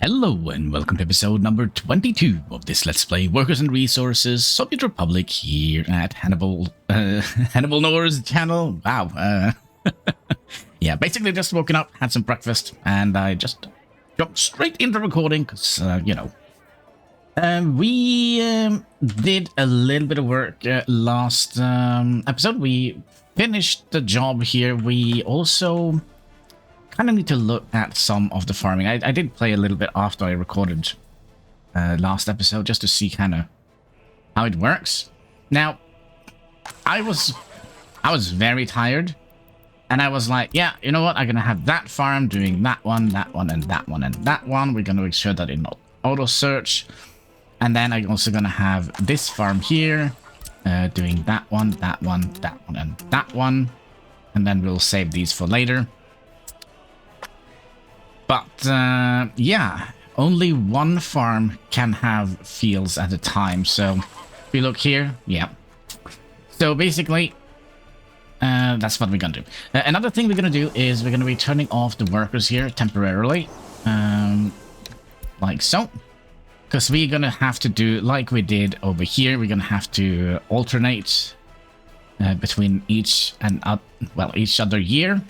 Hello and welcome to episode number 22 of this Let's Play Workers and Resources Soviet Republic here at HanniballNOR's channel. Wow. Yeah, basically just woken up, had some breakfast, and I just jumped straight into recording because, we did a little bit of work last episode. We finished the job here. We also kind of need to look at some of the farming. I did play a little bit after I recorded last episode just to see kind of how it works. Now, I was very tired, and I was like, yeah, you know what? I'm gonna have that farm doing that one, and that one, and that one. We're gonna make sure that it not auto search, and then I'm also gonna have this farm here doing that one, and that one, and then we'll save these for later. But, yeah, only one farm can have fields at a time. So, if we look here, yeah. So, basically, that's what we're going to do. Another thing we're going to do is we're going to be turning off the workers here temporarily. Like so. Because we're going to have to do, like we did over here, we're going to have to alternate between each other year.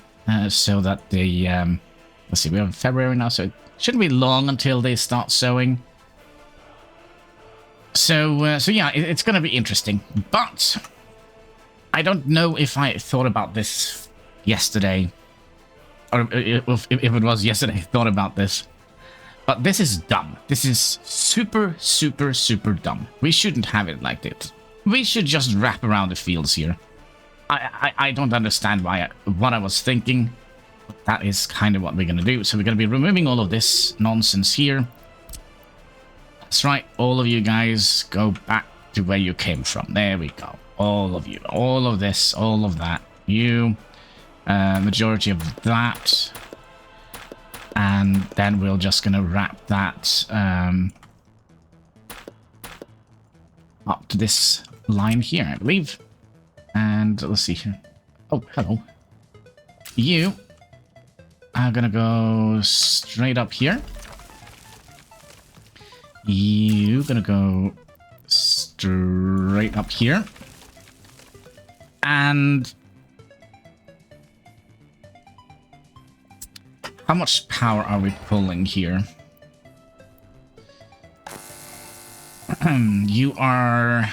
So that the... let's see, we're in February now, so it shouldn't be long until they start sowing. So yeah, it's going to be interesting. But I don't know if I thought about this yesterday, or if it was yesterday I thought about this. But this is dumb. This is super, super, super dumb. We shouldn't have it like this. We should just wrap around the fields here. I don't understand what I was thinking. That is kind of what we're going to do. So we're going to be removing all of this nonsense here. That's right. All of you guys go back to where you came from. There we go. All of you. All of this. All of that. You. Majority of that. And then we're just going to wrap that up to this line here, I believe. And let's see here. Oh, hello. You are gonna go straight up here. You're gonna go straight up here. And how much power are we pulling here? You are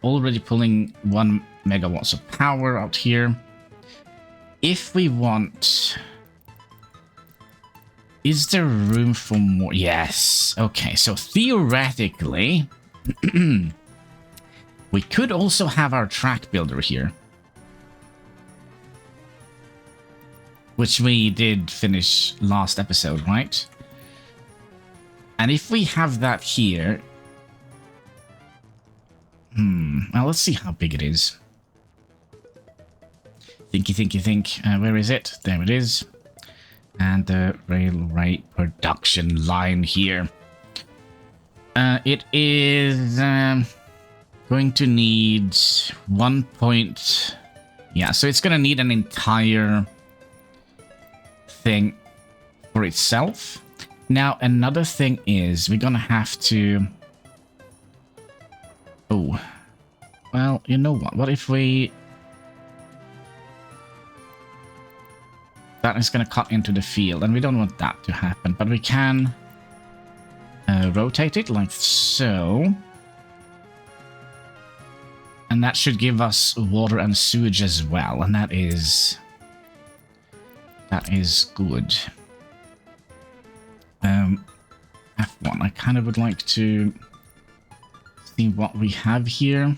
already pulling 1 megawatts of power out here. If we want... Is there room for more? Yes. Okay, so theoretically, we could also have our track builder here. Which we did finish last episode, right? And if we have that here... Well, let's see how big it is. Think. Where is it? There it is. And the railway production line here. It is going to need 1 point... Yeah, so it's going to need an entire thing for itself. Now, another thing is we're going to have to... Oh. Well, you know what? What if we... That is going to cut into the field, and we don't want that to happen, but we can rotate it like so. And that should give us water and sewage as well, and that is good. F1, I kind of would like to see what we have here.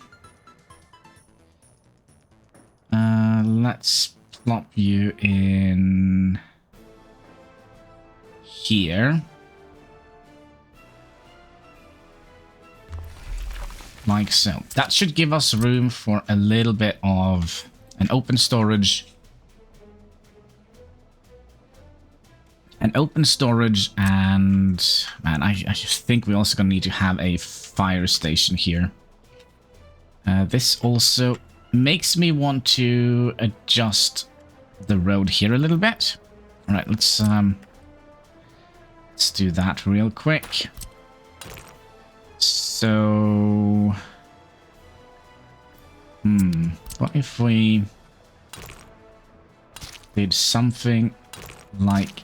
Let's plop you in here. Like so. That should give us room for a little bit of an open storage. And, man, I just think we're also going to need to have a fire station here. This also makes me want to adjust the road here a little bit. All right, let's let's do that real quick. So... what if we did something like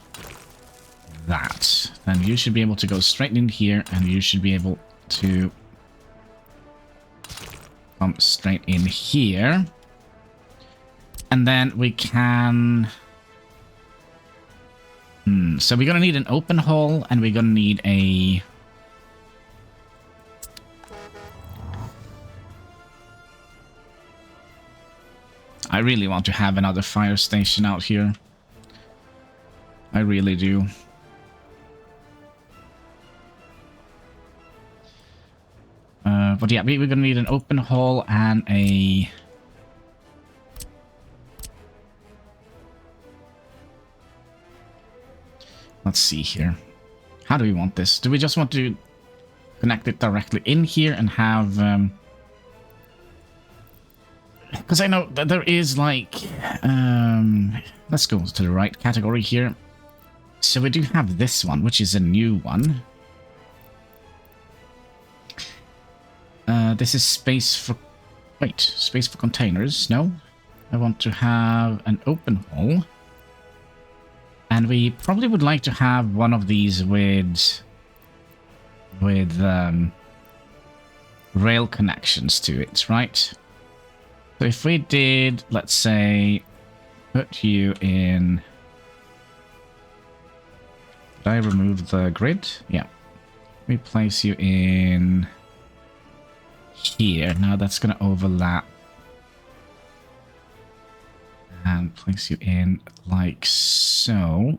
that? Then you should be able to go straight in here, and you should be able to come straight in here. And then we can... so we're gonna need an open hole, and we're gonna need a... I really want to have another fire station out here. I really do. But yeah, we're gonna need an open hole and a... Let's see here. How do we want this? Do we just want to connect it directly in here and have... Because I know that there is like... let's go to the right category here. So we do have this one, which is a new one. This is space for... Wait, space for containers? No. I want to have an open hole. And we probably would like to have one of these with rail connections to it, right? So if we did, let's say, put you in... Did I remove the grid? Yeah. We place you in here. Now that's going to overlap. And place you in like so.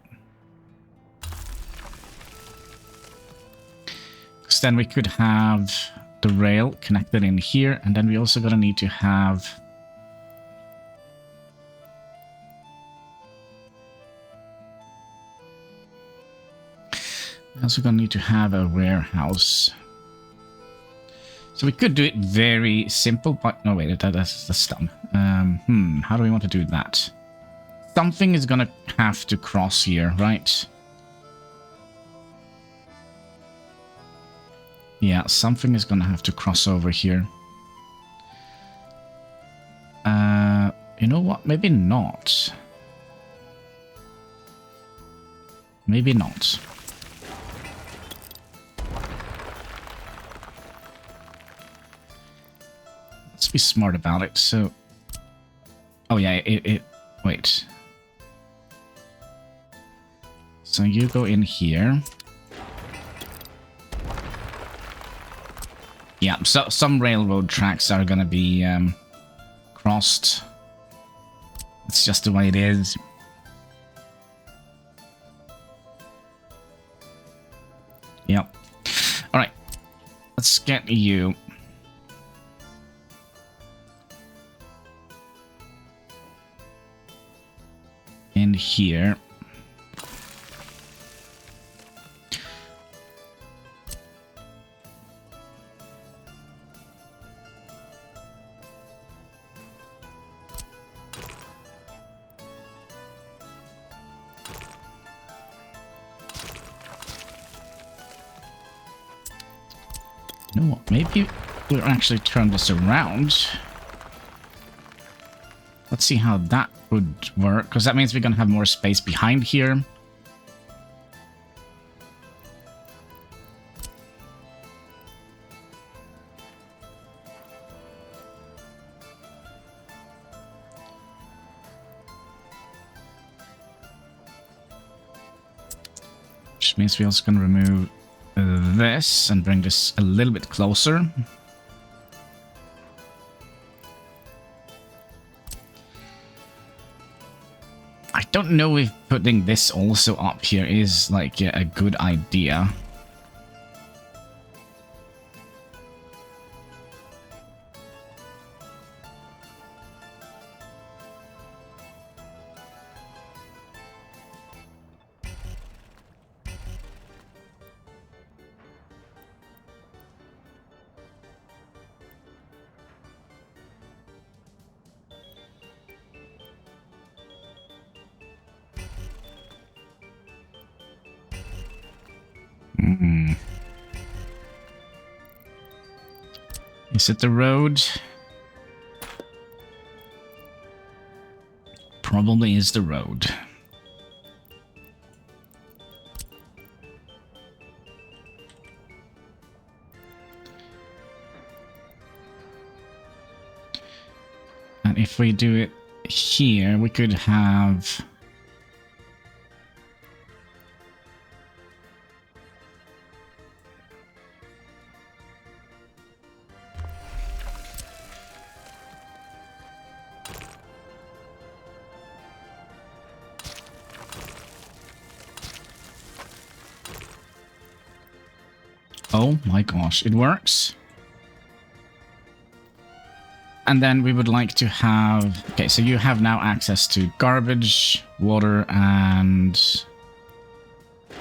Because then we could have the rail connected in here, and then we also gonna need to have... We're also gonna need to have a warehouse. So we could do it very simple, but no, wait, that's dumb. How do we want to do that? Something is gonna have to cross here, right? Yeah, something is gonna have to cross over here. You know what? Maybe not. Maybe not. Let's be smart about it. So, oh yeah, wait. So you go in here. Yeah, so some railroad tracks are gonna be crossed. It's just the way it is. Yep. All right. Let's get you. In here. You know what? Maybe we'll actually turn this around. Let's see how that would work, because that means we're going to have more space behind here. Which means we're also going to remove this and bring this a little bit closer. I don't know if putting this also up here is like a good idea. Is it the road? Probably is the road. And if we do it here, we could have... Oh my gosh, it works. And then we would like to have... Okay, so you have now access to garbage, water, and...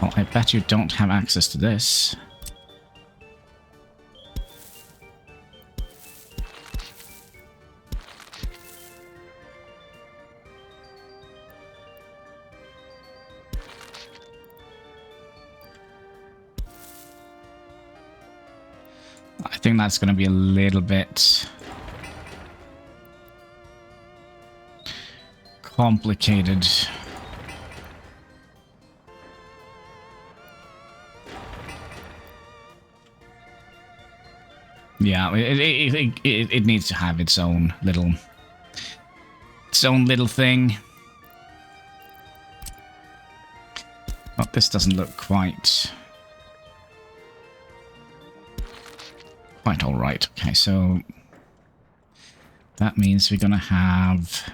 Well, I bet you don't have access to this. I think that's going to be a little bit complicated. Yeah, it needs to have its own little thing. But this doesn't look quite all right. Okay, so that means we're gonna have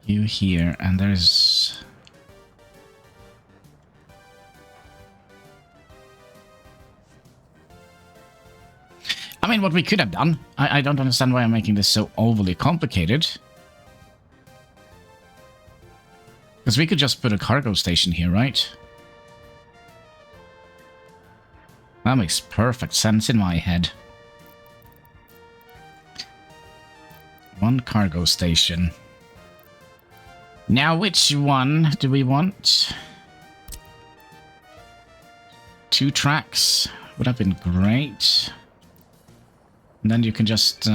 you here, and there's I mean, what we could have done, I don't understand why I'm making this so overly complicated. Because we could just put a cargo station here, right? That makes perfect sense in my head. One cargo station. Now, which one do we want? 2 tracks would have been great. And then you can just...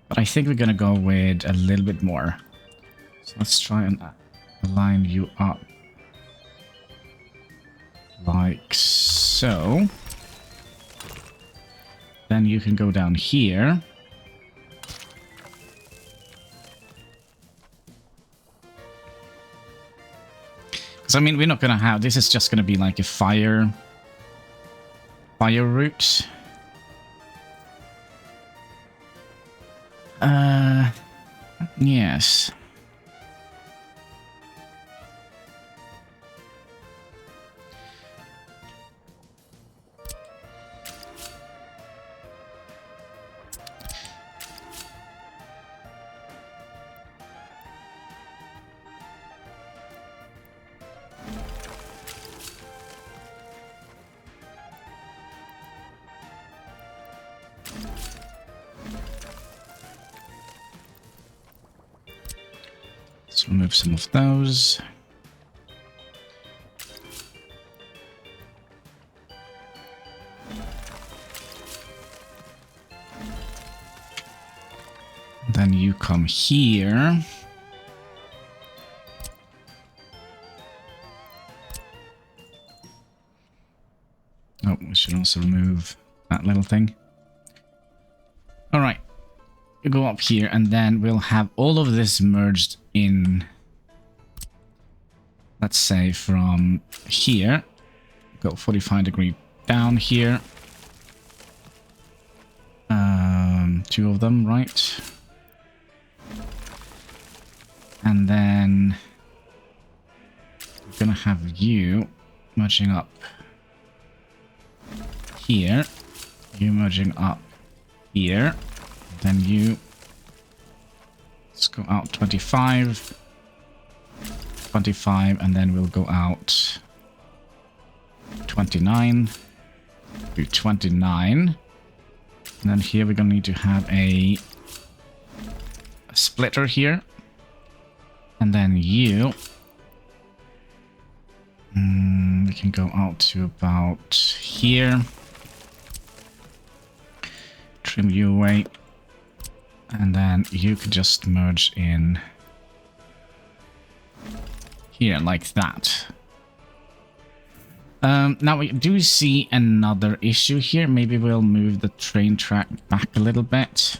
but I think we're gonna go with a little bit more. So let's try and align you up. Like so. Then you can go down here. Because, I mean, we're not gonna have... This is just gonna be like a fire route. Yes. Let's remove some of those. Then you come here. Oh, we should also remove that little thing. All right. You go up here, and then we'll have all of this merged in. Let's say from here. Go 45 degree down here. 2 of them, right? And then we're gonna have you merging up here, you merging up here, then you, let's go out 25, 25, and then we'll go out 29, do 29, and then here we're gonna need to have a splitter here. And then you... we can go out to about here. Trim you away. And then you could just merge in here like that. Now we do see another issue here. Maybe we'll move the train track back a little bit.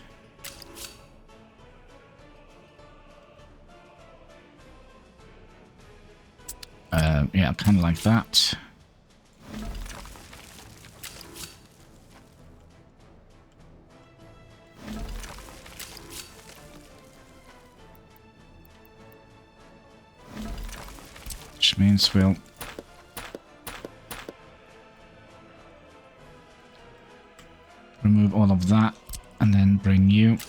Yeah, kind of like that. Which means we'll remove all of that and then bring you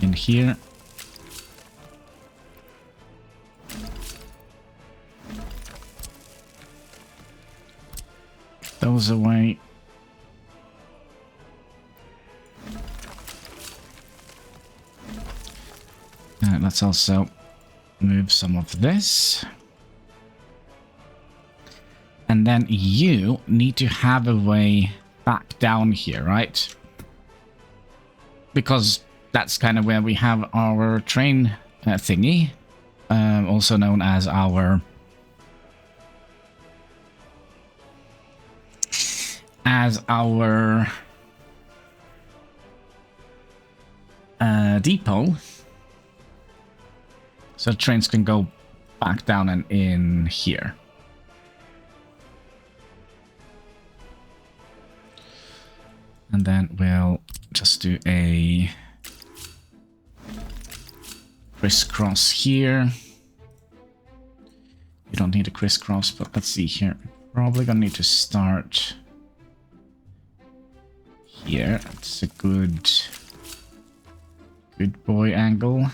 in here. Those away. Let's also move some of this. And then you need to have a way back down here, right? Because that's kind of where we have our train thingy. Also known as our... depot. So trains can go back down and in here. And then we'll just do a crisscross here. You don't need a crisscross, but let's see here. Probably gonna need to start here. It's a good boy angle.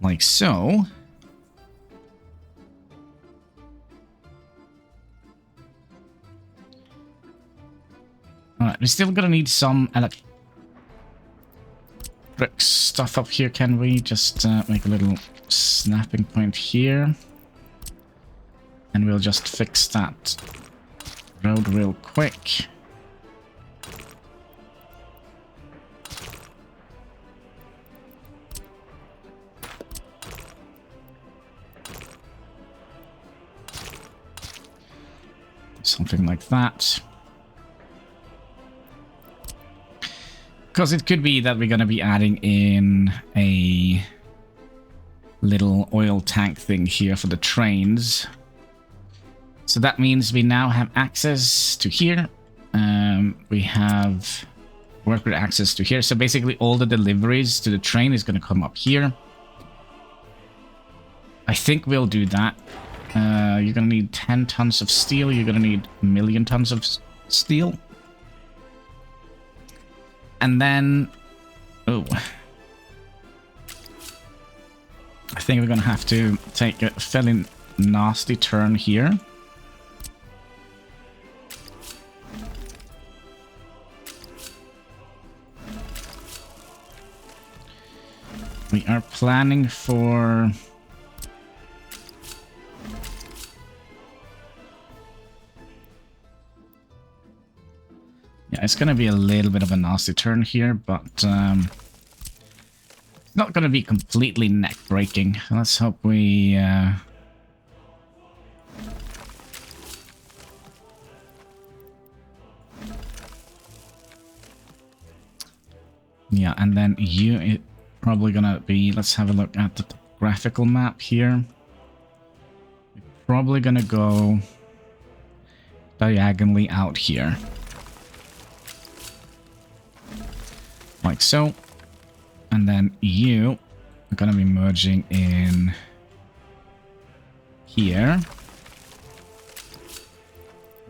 Like so. Alright, we're still gonna need some electric stuff up here. Can we just make a little snapping point here? And we'll just fix that road real quick. Something like that. Because it could be that we're going to be adding in a little oil tank thing here for the trains. So that means we now have access to here. We have worker access to here. So basically all the deliveries to the train is going to come up here. I think we'll do that. You're going to need 10 tons of steel. You're going to need 1 million tons of steel. And then... oh. I think we're going to have to take a fairly nasty turn here. We are planning for... yeah, it's going to be a little bit of a nasty turn here, but it's not going to be completely neck-breaking. Let's hope we... yeah, and then you... probably gonna be, let's have a look at the graphical map here. We're probably gonna go diagonally out here. Like so. And then you are gonna be merging in here.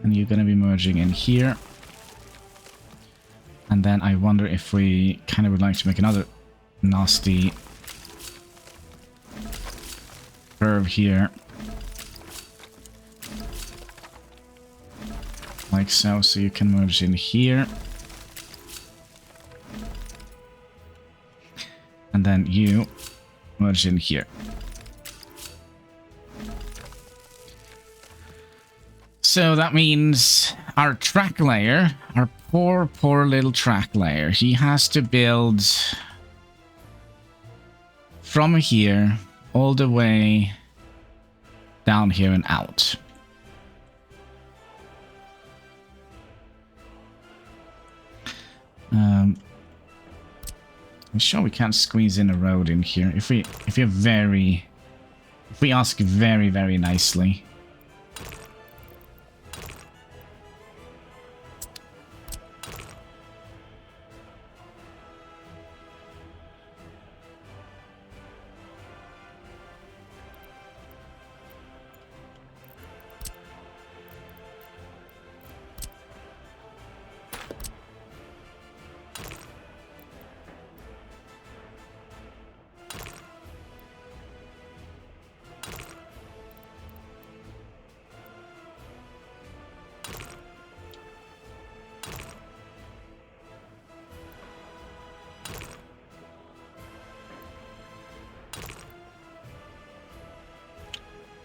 And you're gonna be merging in here. And then I wonder if we kind of would like to make another nasty curve here like so. So you can merge in here. And then you merge in here. So that means our track layer, our poor little track layer, he has to build from here all the way down here and out. I'm sure we can't squeeze in a road in here if we ask very, very nicely.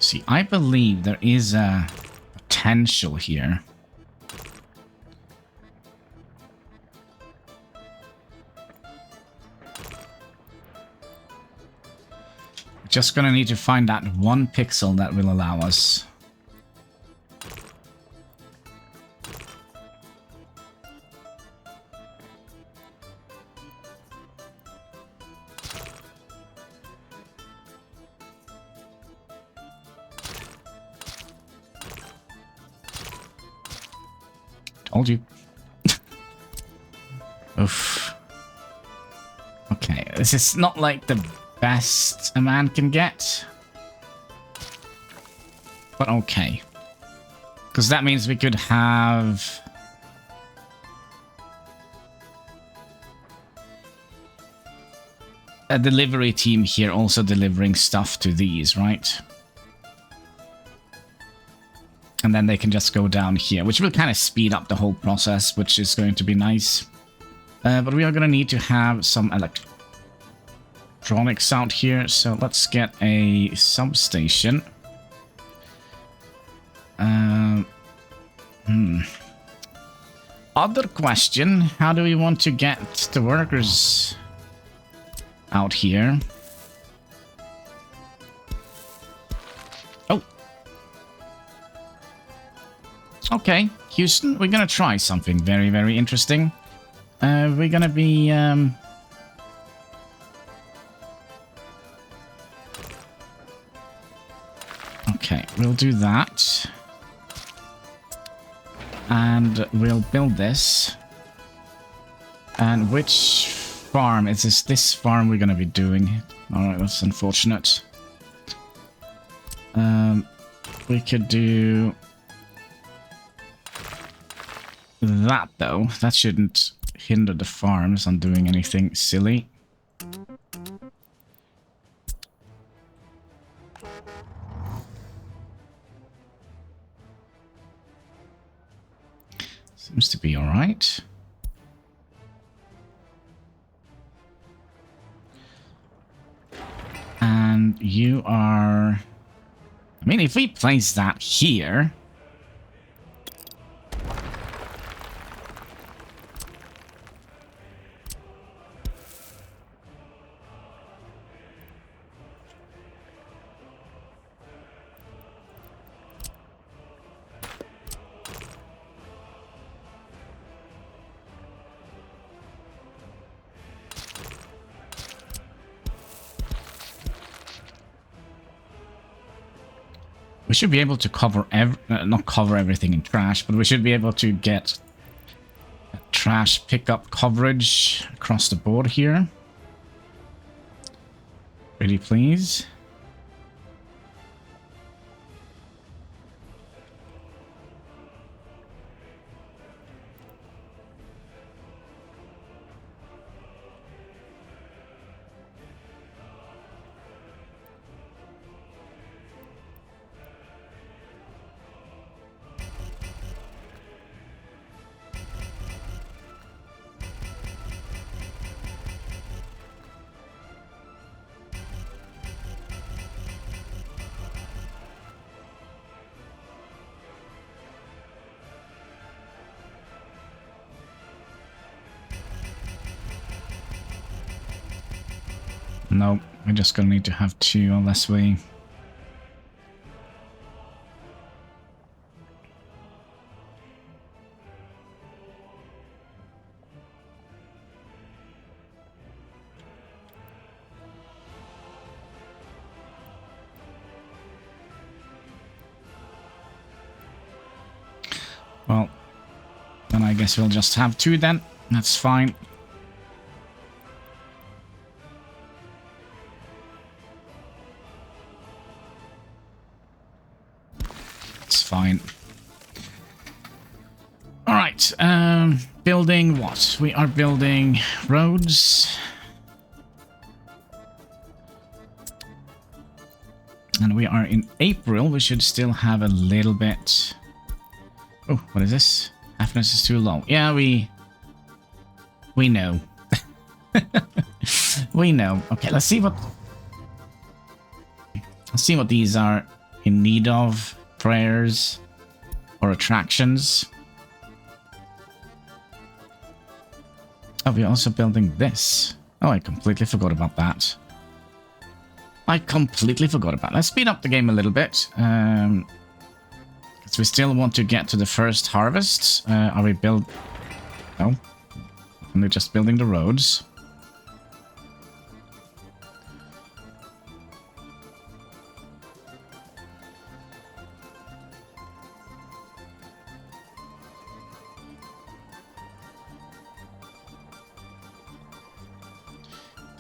See, I believe there is a potential here. Just gonna need to find that one pixel that will allow us. Told you. Oof. Okay, this is not like the best a man can get. But okay. Because that means we could have... a delivery team here also delivering stuff to these, right? And then they can just go down here, which will kind of speed up the whole process, which is going to be nice. But we are going to need to have some electronics out here, so let's get a substation. Other question, how do we want to get the workers out here? Okay, Houston, we're gonna try something very, very interesting. We're gonna be... Okay, we'll do that. And we'll build this. And which farm? Is this farm we're gonna be doing? Alright, that's unfortunate. We could do... that, though. That shouldn't hinder the farms on doing anything silly. Seems to be alright. And you are... I mean, if we place that here... we should be able to cover not cover everything in trash, but we should be able to get trash pickup coverage across the board here. Pretty please. No, we're just gonna need to have 2 unless we... Well, then I guess we'll just have 2 then. That's fine. It's fine. Alright, building what? We are building roads. And we are in April. We should still have a little bit... Oh, what is this? Happiness is too low. Yeah, we know. We know. Okay, let's see what these are in need of. Prayers or attractions. Oh, we're also building this. Oh, I completely forgot about that. Let's speed up the game a little bit. Because we still want to get to the first harvest. Are we build... No. And we're just building the roads.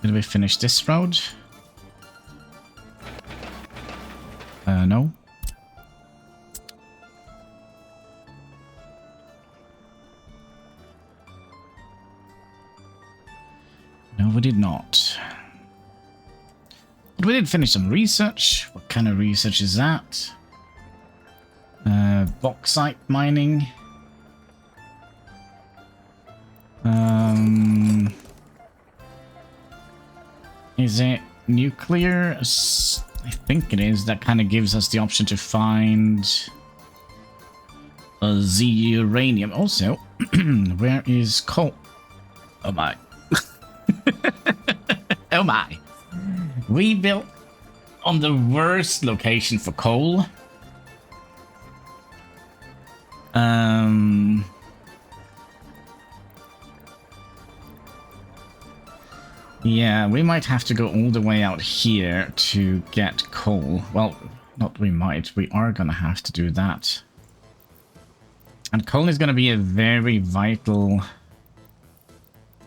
Did we finish this road? No. No, we did not. But we did finish some research. What kind of research is that? Bauxite mining. Is it nuclear? I think it is. That kind of gives us the option to find the uranium. Also, where is coal? Oh my. Oh my. We built on the worst location for coal. Yeah, we might have to go all the way out here to get coal. Well, not we might. We are gonna have to do that. And coal is gonna be a very vital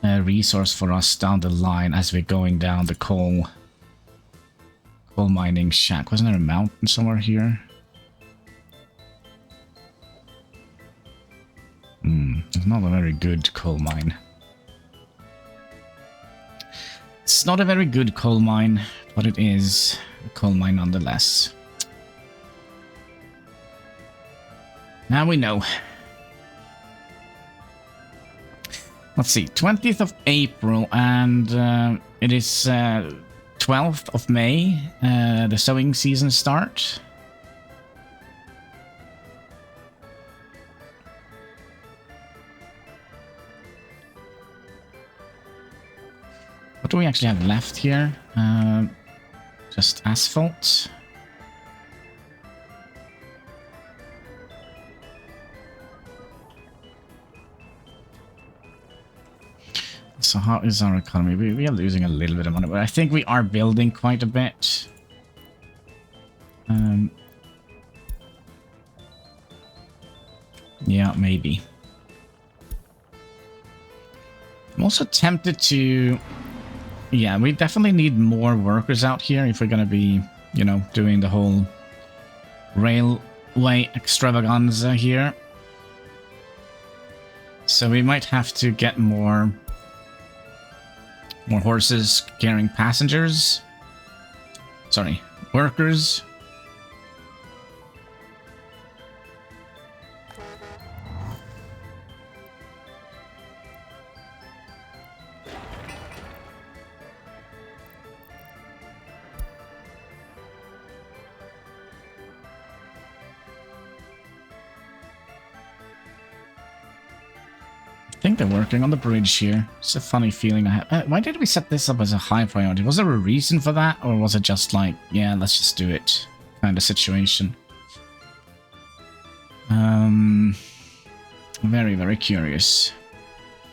resource for us down the line as we're going down the coal mining shack. Wasn't there a mountain somewhere here? It's not a very good coal mine. It's not a very good coal mine, but it is a coal mine nonetheless. Now we know. Let's see, 20th of April, and it is 12th of May, the sowing season starts. What do we actually have left here? Just asphalt. So how is our economy? We are losing a little bit of money, but I think we are building quite a bit. Yeah, maybe. I'm also tempted to... Yeah, we definitely need more workers out here if we're gonna be, you know, doing the whole railway extravaganza here. So we might have to get more horses carrying passengers. Sorry, workers. think they're working on the bridge here. It's a funny feeling I have. Why did we set this up as a high priority? Was there a reason for that? Or was it just like, yeah, let's just do it kind of situation? Very, very curious.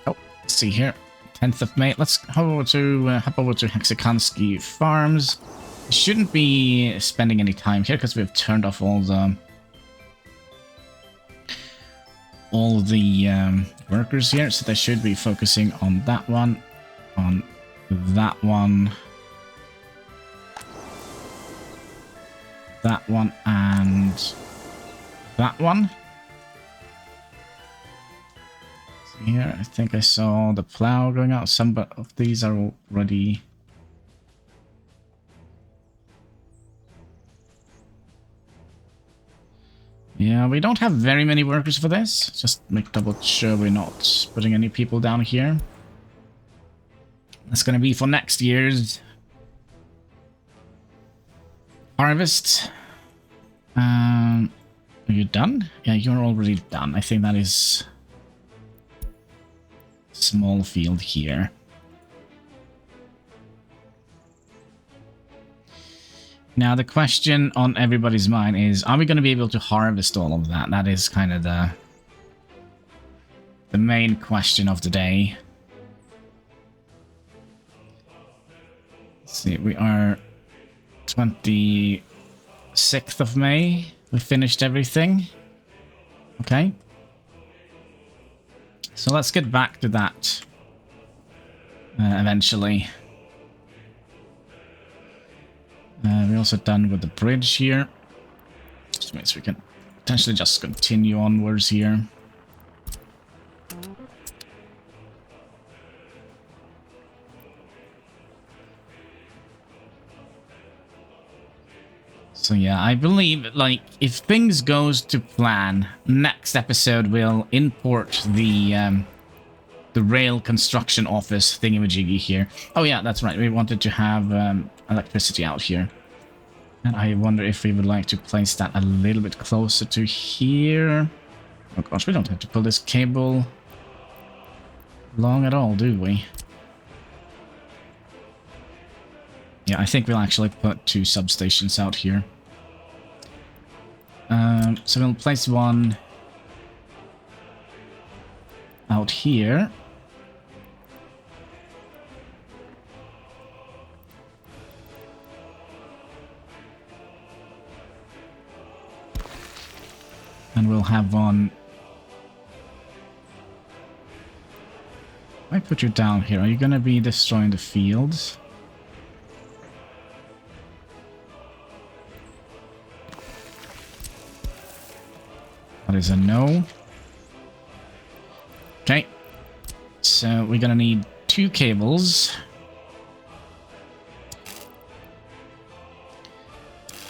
Oh, let's see here. 10th of May. Let's hop over to Hexikansky Farms. Shouldn't be spending any time here because we've turned off all the workers here, so they should be focusing on that one, and that one. So here, I think I saw the plow going out. Some of these are already. Yeah, we don't have very many workers for this. Just make double sure we're not putting any people down here. That's going to be for next year's harvest. Are you done? Yeah, you're already done. I think that is small field here. Now, the question on everybody's mind is, are we going to be able to harvest all of that? That is kind of the main question of the day. Let's see, we are 26th of May. We finished everything. Okay. So let's get back to that eventually. We're also done with the bridge here. Which means we can potentially just continue onwards here. So yeah, I believe, like, if things goes to plan, next episode we'll import the rail construction office thingamajiggy here. Oh yeah, that's right. We wanted to have electricity out here. And I wonder if we would like to place that a little bit closer to here. Oh gosh, we don't have to pull this cable long at all, do we? Yeah, I think we'll actually put 2 substations out here. So we'll place one out here. And we'll have one. I put you down here. Are you going to be destroying the fields? That is a no. Okay. So we're going to need 2 cables.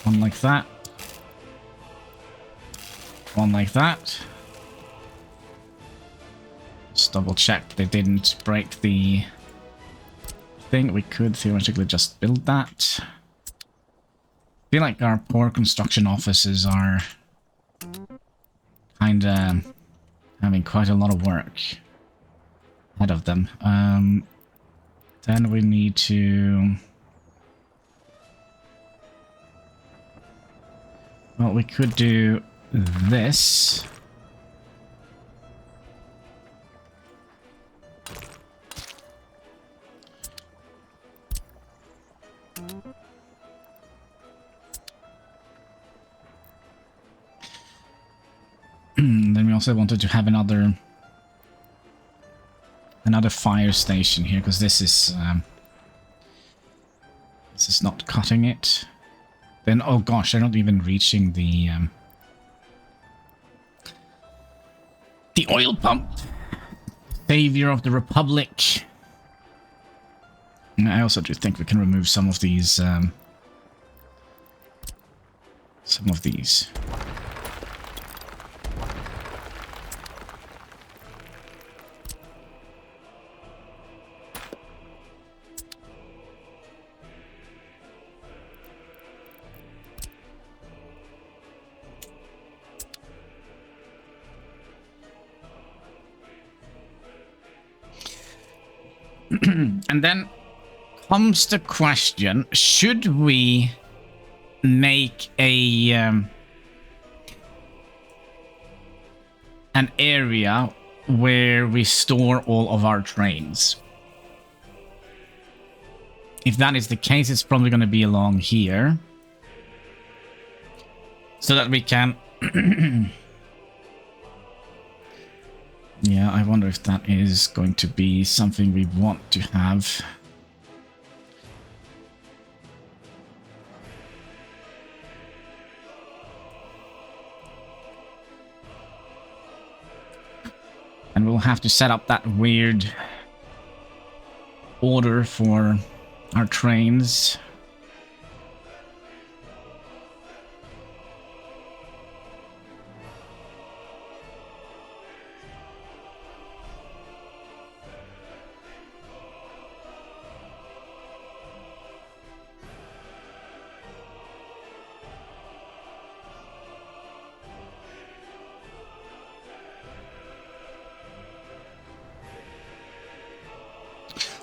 One like that. One like that. Just double check they didn't break the thing. We could theoretically just build that. I feel like our poor construction offices are kinda having quite a lot of work ahead of them. Then we need to... Well, we could do this. Then we also wanted to have another fire station here, because this is not cutting it. Then, oh gosh, they're not even reaching the oil pump. Savior of the Republic. And I also do think we can remove some of these. And then comes the question, should we make a an area where we store all of our trains? If that is the case, it's probably going to be along here. So that we can... Yeah, I wonder if that is going to be something we want to have. And we'll have to set up that weird order for our trains.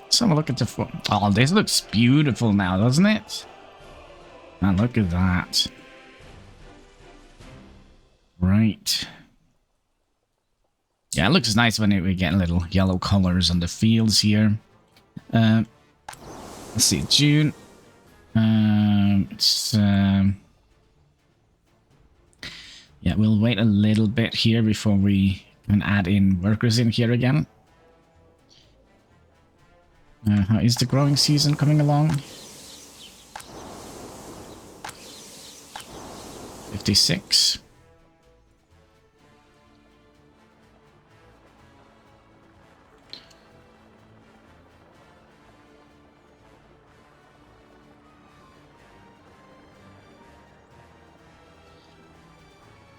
Let's have a look at the... Oh, this looks beautiful now, doesn't it? Man, look at that. Right. Yeah, it looks nice when we get little yellow colors on the fields here. Let's see, June. Yeah, we'll wait a little bit here before we can add in workers in here again. How is the growing season coming along? 56.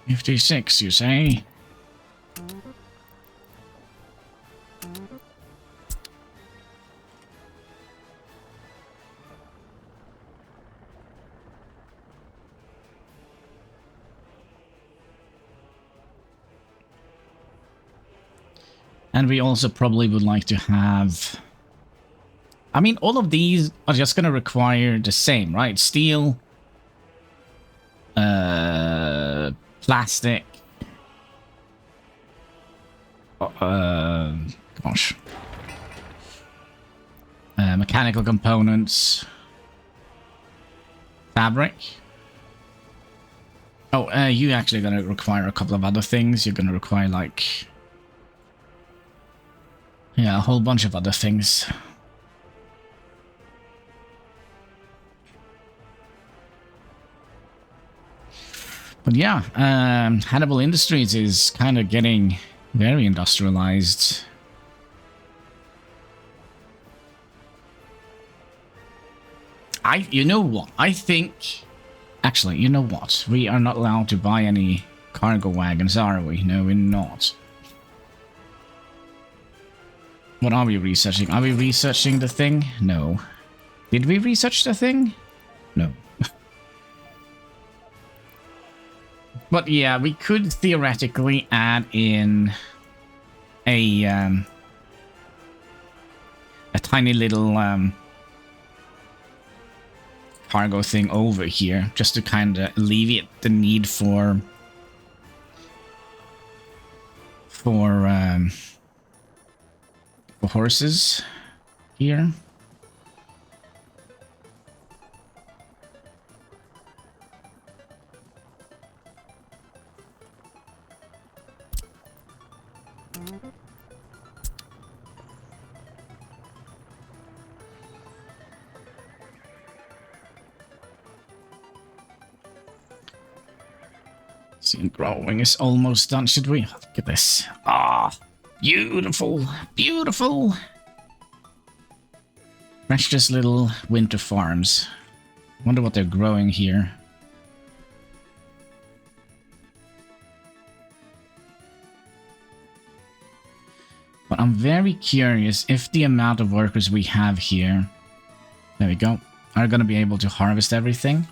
$56, you say? And we also probably would like to have... I mean, all of these are just going to require the same, right? Steel, plastic, gosh, mechanical components, fabric. Oh, you actually going to require a couple of other things. You're going to require, like... Yeah, a whole bunch of other things. But yeah, Hannibal Industries is kind of getting very industrialized. You know what? I think... Actually, you know what? We are not allowed to buy any cargo wagons, are we? No, we're not. What are we researching? Are we researching the thing? No. Did we research the thing? No. But yeah, we could theoretically add in a tiny little cargo thing over here, just to kind of alleviate the need for horses here. See, growing is almost done. Should we? Look at this. Ah, beautiful, beautiful. Precious little winter farms. Wonder what they're growing here. But I'm very curious if the amount of workers we have here, there we go, are going to be able to harvest everything.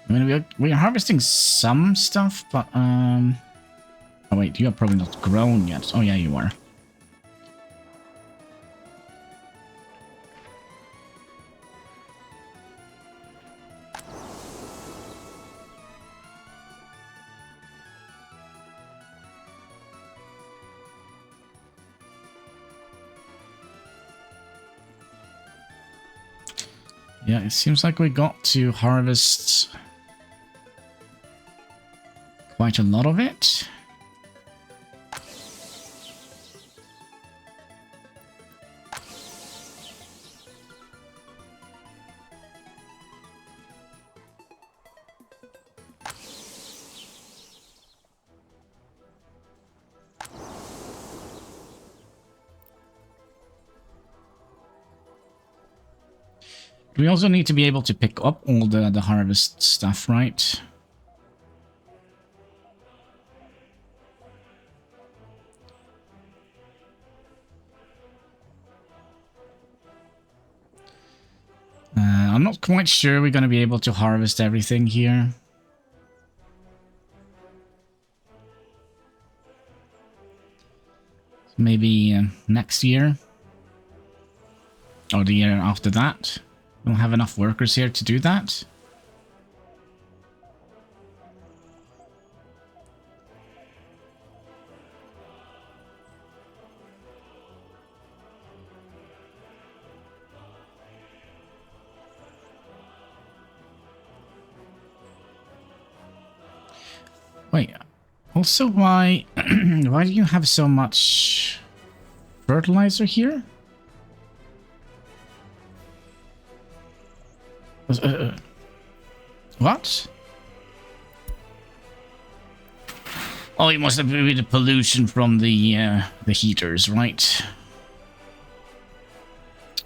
I mean, we're harvesting some stuff, but oh wait, you are probably not grown yet. Oh yeah, you are. Yeah, it seems like we got to harvest quite a lot of it. We also need to be able to pick up all the harvest stuff, right? I'm not quite sure we're going to be able to harvest everything here. Maybe next year. Or the year after that. We don't have enough workers here to do that. Wait, also why why do you have so much fertilizer here? What? Oh, it must have been the pollution from the heaters, right?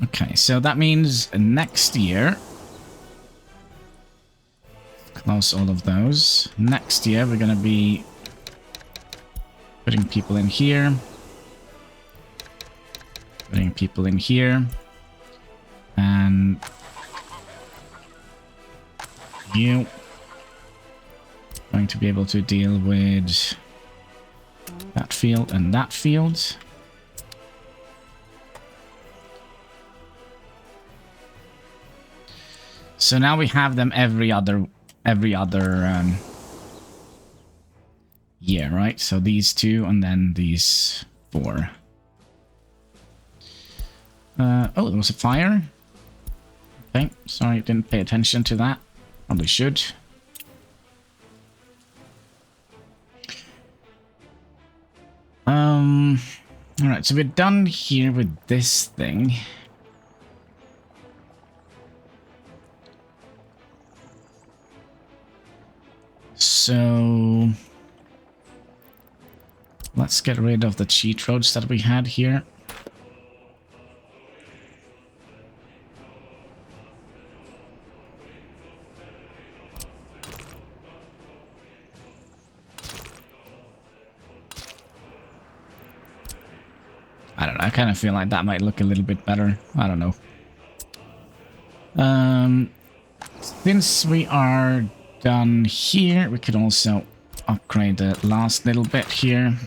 Okay, so that means next year. Close all of those. Next year, we're gonna be putting people in here. Putting people in here. And you going to be able to deal with that field and that field. So now we have them every other year, right? So these two and then these four. Oh, there was a fire. Okay, sorry, didn't pay attention to that. Probably should. Alright, so we're done here with this thing. So let's get rid of the cheat roads that we had here. I don't know, I kind of feel like that might look a little bit better. I don't know. Since we are done here, we could also upgrade the last little bit here.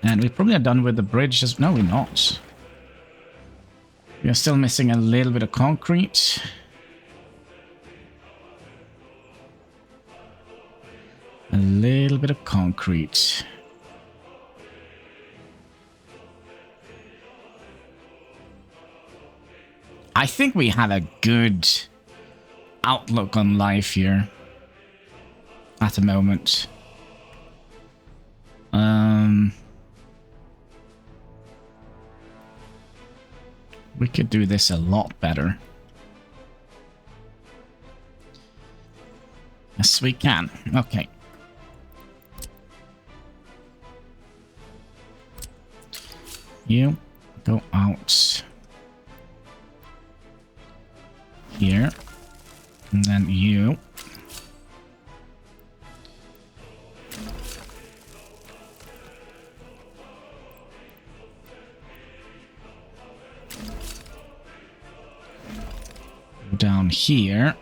And we probably are done with the bridge. No, we're not. We are still missing a little bit of concrete. A little bit of concrete. I think we have a good outlook on life here at the moment. We could do this a lot better. Yes, we can. Okay. You go out here, and then you down here.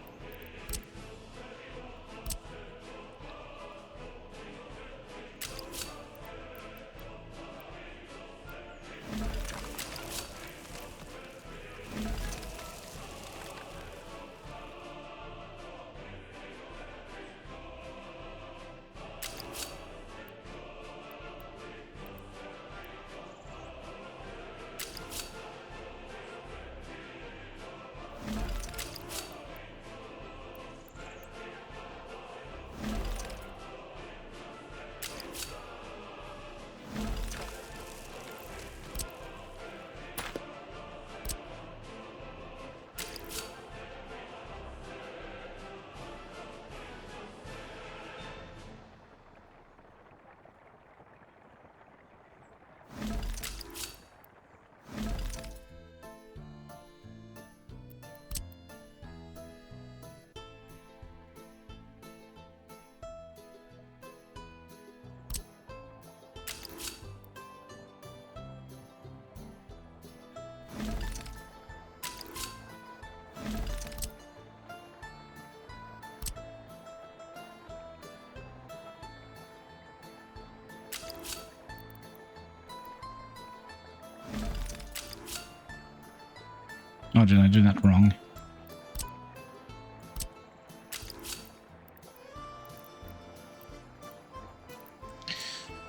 Oh, did I do that wrong?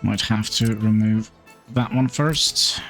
Might have to remove that one first.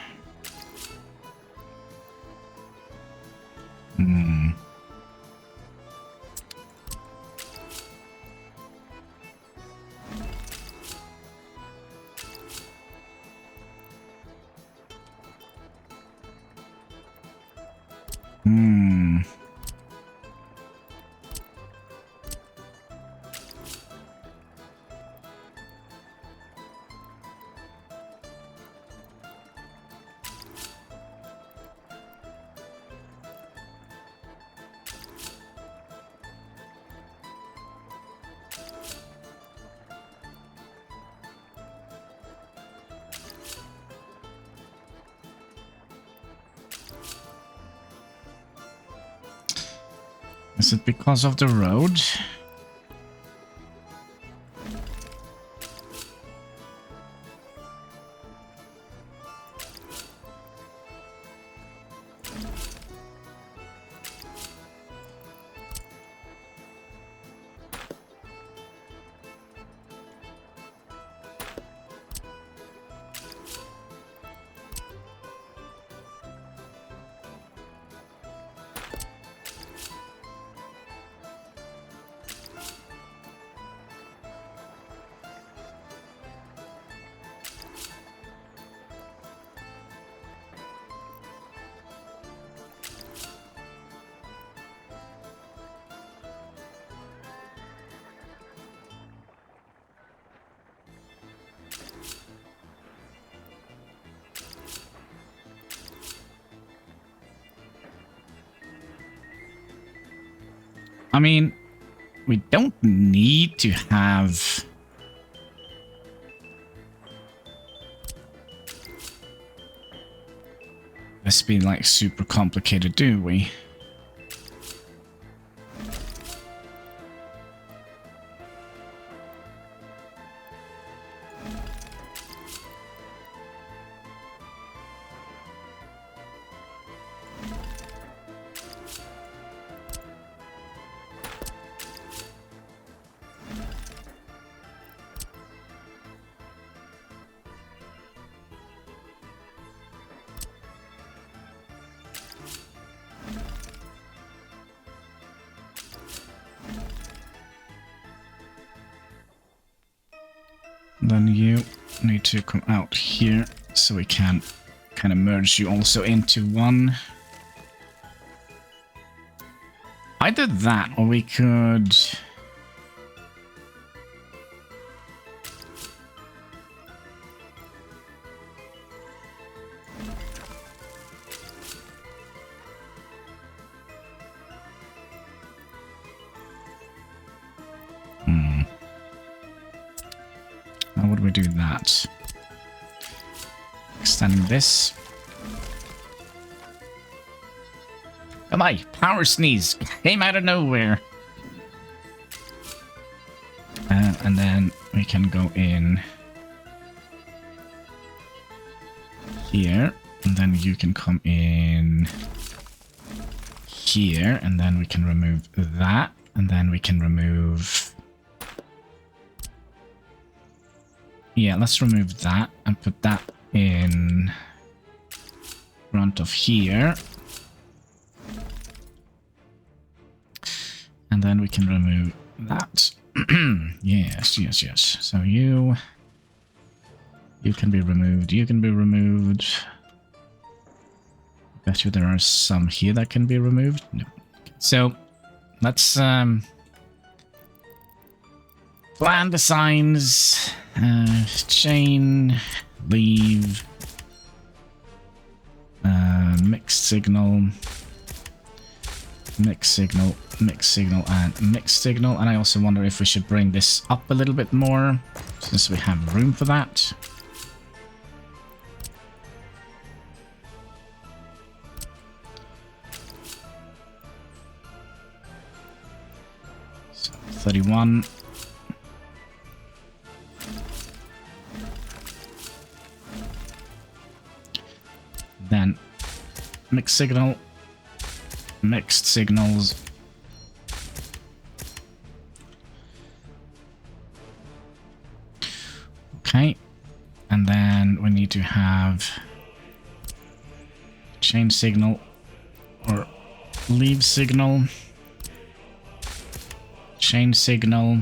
Is it because of the road? I mean, we don't need to have this be like super complicated, do we? Then you need to come out here so we can kind of merge you also into one. Either that or we could... How would we do that? Extending this. my power sneeze came out of nowhere. And then we can go in here, and then you can come in here, and then we can remove that, and then we can remove... Yeah, let's remove that and put that in front of here. And then we can remove that. Yes, yes, yes. So you can be removed. You can be removed. Bet you there are some here that can be removed. No. So let's plan the signs. Chain, leave, mixed signal, mixed signal, mixed signal, and mixed signal. And I also wonder if we should bring this up a little bit more, since we have room for that. So 31. Then mixed signal, mixed signals, okay, and then we need to have chain signal or leave signal, chain signal,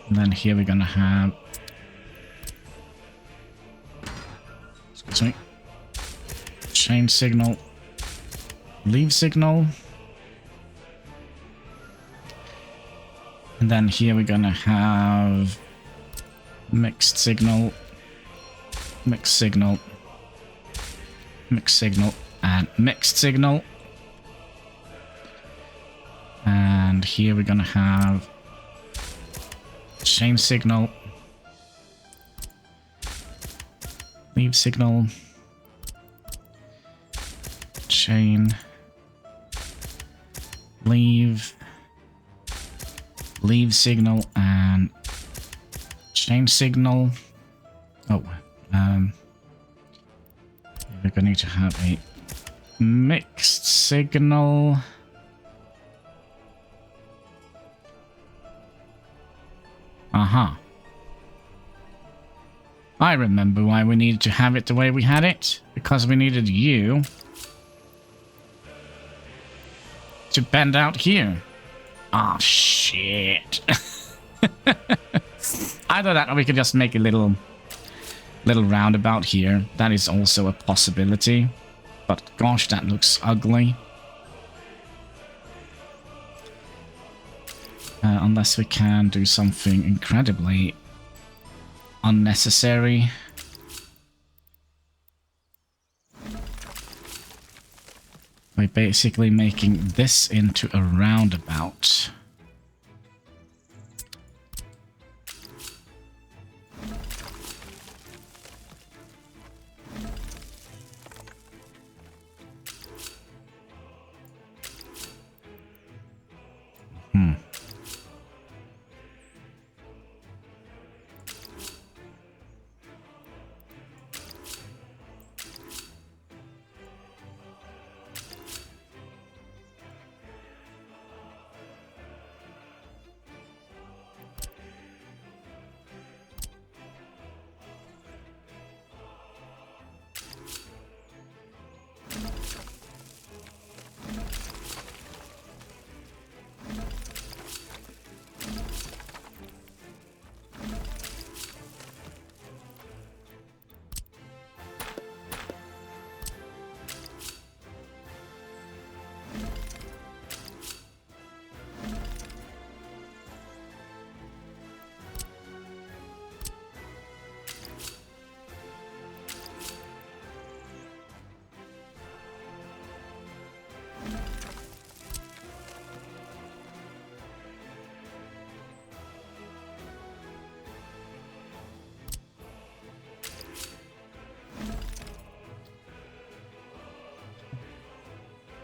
and then here we're gonna have, excuse me, chain signal, leave signal, and then here we're gonna have mixed signal, mixed signal, mixed signal, and mixed signal, and here we're gonna have chain signal, leave signal, chain, leave signal, and chain signal. Oh, we're going to need to have a mixed signal. Aha. I remember why we needed to have it the way we had it. Because we needed you to bend out here. Ah, shit. Either that or we could just make a little roundabout here. That is also a possibility. But gosh, that looks ugly. Unless we can do something incredibly unnecessary. By basically making this into a roundabout.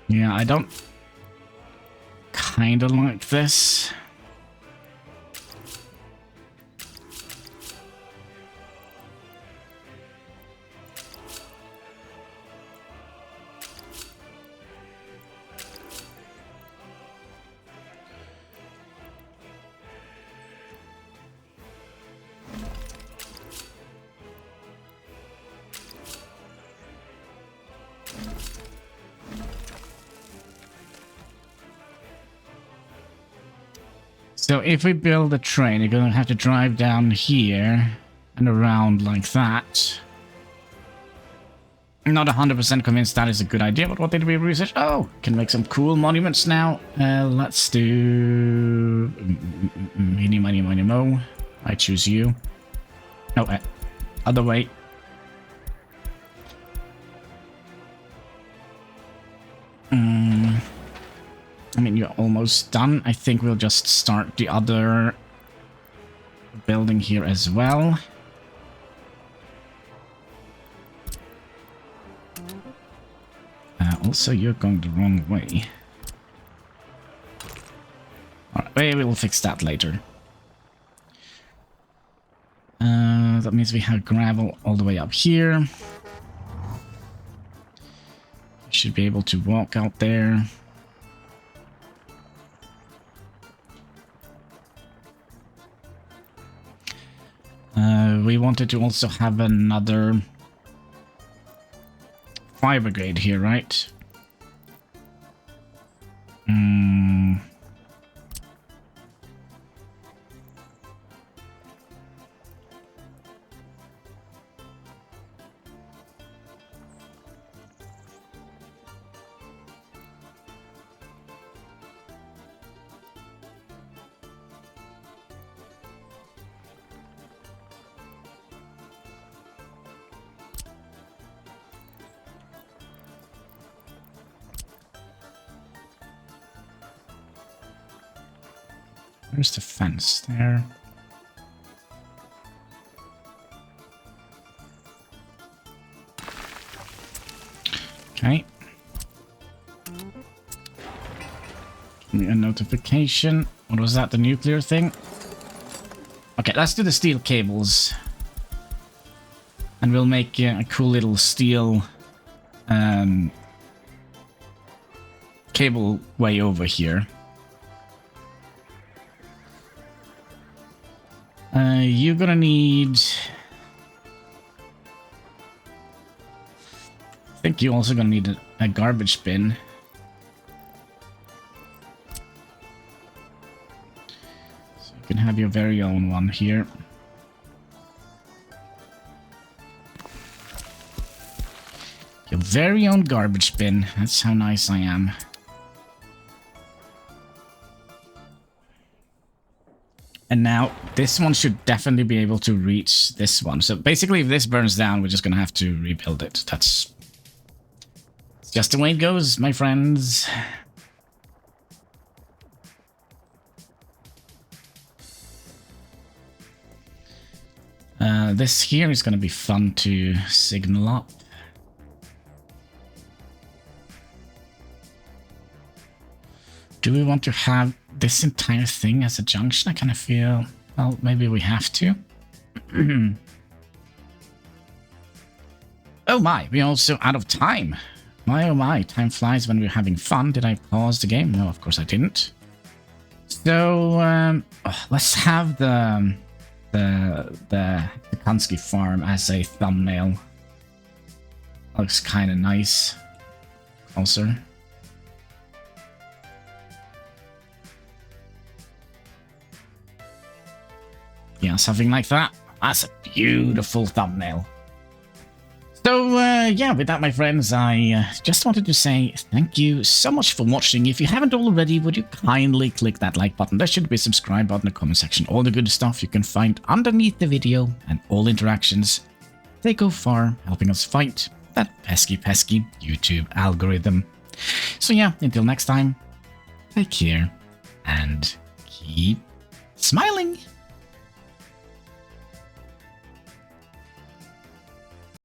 Yeah, I don't kind of like this. So if we build a train, you're gonna have to drive down here and around like that. I'm not 100% convinced that is a good idea, but what did we research? Oh, can make some cool monuments now. Let's do... Meeny, miny, miny, mo. I choose you. No, other way. I mean, you're almost done. I think we'll just start the other building here as well. Also, you're going the wrong way. Alright, we'll fix that later. That means we have gravel all the way up here. Should be able to walk out there. We wanted to also have another fire brigade here, right? Where's the fence there? Okay. Give me a notification. What was that, the nuclear thing? Okay, let's do the steel cables. And we'll make a cool little steel cable way over here. You're gonna need... I think you're also gonna need a garbage bin. So you can have your very own one here. Your very own garbage bin. That's how nice I am. And now, this one should definitely be able to reach this one. So basically, if this burns down, we're just gonna have to rebuild it. That's just the way it goes, my friends. This here is gonna be fun to signal up. Do we want to have this entire thing as a junction? I kind of feel, well, maybe we have to. Oh my, we're also out of time. My oh my, time flies when we're having fun. Did I pause the game? No, of course I didn't. So, let's have the Kansky farm as a thumbnail. Looks kind of nice. Closer. Yeah, something like that. That's a beautiful thumbnail. So, yeah, with that, my friends, I just wanted to say thank you so much for watching. If you haven't already, would you kindly click that like button? There should be a subscribe button in the comment section. All the good stuff you can find underneath the video, and all interactions, they go far, helping us fight that pesky YouTube algorithm. So yeah, until next time, take care, and keep smiling!